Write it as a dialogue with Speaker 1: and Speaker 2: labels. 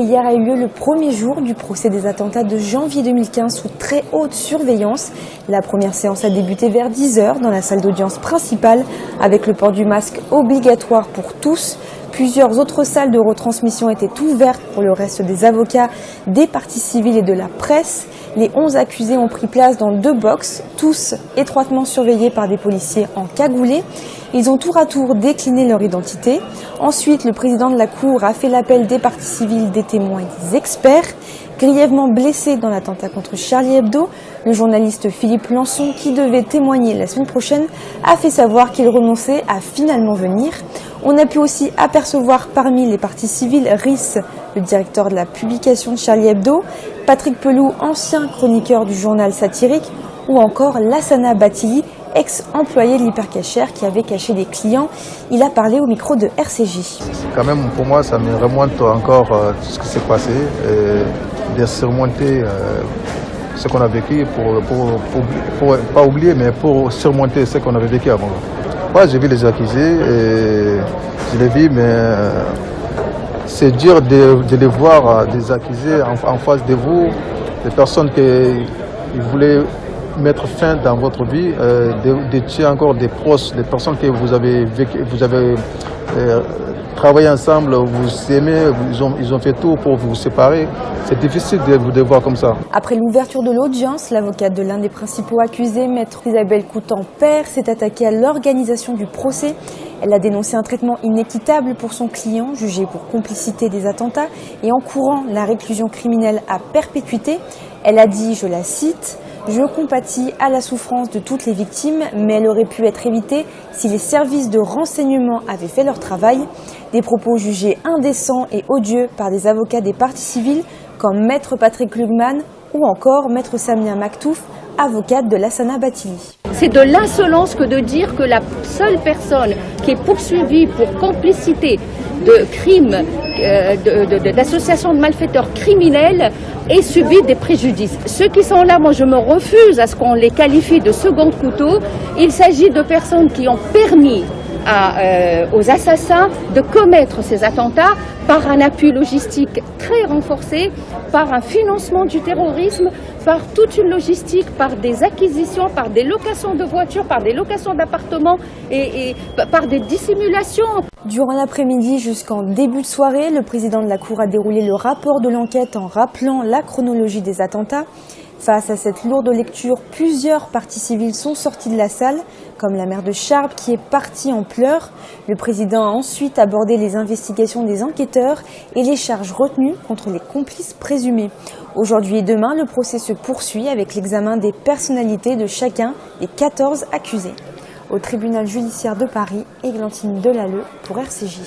Speaker 1: Hier a eu lieu le premier jour du procès des attentats de janvier 2015 sous très haute surveillance. La première séance a débuté vers 10 h dans la salle d'audience principale avec le port du masque obligatoire pour tous. Plusieurs autres salles de retransmission étaient ouvertes pour le reste des avocats, des parties civiles et de la presse. Les 11 accusés ont pris place dans 2 box, tous étroitement surveillés par des policiers encagoulés. Ils ont tour à tour décliné leur identité. Ensuite, le président de la Cour a fait l'appel des parties civiles, des témoins et des experts. Grièvement blessé dans l'attentat contre Charlie Hebdo, le journaliste Philippe Lançon, qui devait témoigner la semaine prochaine, a fait savoir qu'il renonçait à finalement venir. On a pu aussi apercevoir parmi les parties civiles Riss, le directeur de la publication de Charlie Hebdo, Patrick Pelou, ancien chroniqueur du journal satirique, ou encore Lassana Bathily, ex-employé de l'hypercachère qui avait caché des clients. Il a parlé au micro de RCJ.
Speaker 2: Quand même, pour moi, ça me remonte encore tout ce qui s'est passé, de surmonter ce qu'on a vécu pour pas oublier, mais pour surmonter ce qu'on avait vécu avant. Moi, j'ai vu les accusés, et je les vis, mais c'est dur de les voir, des accusés en face de vous, des personnes qui voulaient mettre fin dans votre vie, de tuer encore des proches, des personnes que vous avez travaillé ensemble, vous aimez, ils ont fait tout pour vous séparer. C'est difficile de vous voir comme ça.
Speaker 1: Après l'ouverture de l'audience, l'avocate de l'un des principaux accusés, maître Isabelle Coutan-Père, s'est attaquée à l'organisation du procès. Elle a dénoncé un traitement inéquitable pour son client, jugé pour complicité des attentats et encourant la réclusion criminelle à perpétuité. Elle a dit, je la cite, « Je compatis à la souffrance de toutes les victimes, mais elle aurait pu être évitée si les services de renseignement avaient fait leur travail. » Des propos jugés indécents et odieux par des avocats des parties civiles comme maître Patrick Lugman ou encore maître Samia Maktouf, avocate de Lassana Bathily.
Speaker 3: C'est de l'insolence que de dire que la seule personne qui est poursuivie pour complicité de crimes, d'association de malfaiteurs criminels ait subi des préjudices. Ceux qui sont là, moi je me refuse à ce qu'on les qualifie de second couteau. Il s'agit de personnes qui ont permis aux assassins de commettre ces attentats par un appui logistique très renforcé, par un financement du terrorisme, par toute une logistique, par des acquisitions, par des locations de voitures, par des locations d'appartements et par des dissimulations.
Speaker 1: Durant l'après-midi jusqu'en début de soirée, le président de la Cour a déroulé le rapport de l'enquête en rappelant la chronologie des attentats. Face à cette lourde lecture, plusieurs parties civiles sont sorties de la salle, comme la mère de Charb qui est partie en pleurs. Le président a ensuite abordé les investigations des enquêteurs et les charges retenues contre les complices présumés. Aujourd'hui et demain, le procès se poursuit avec l'examen des personnalités de chacun des 14 accusés. Au tribunal judiciaire de Paris, Églantine Delalleux pour RCJ.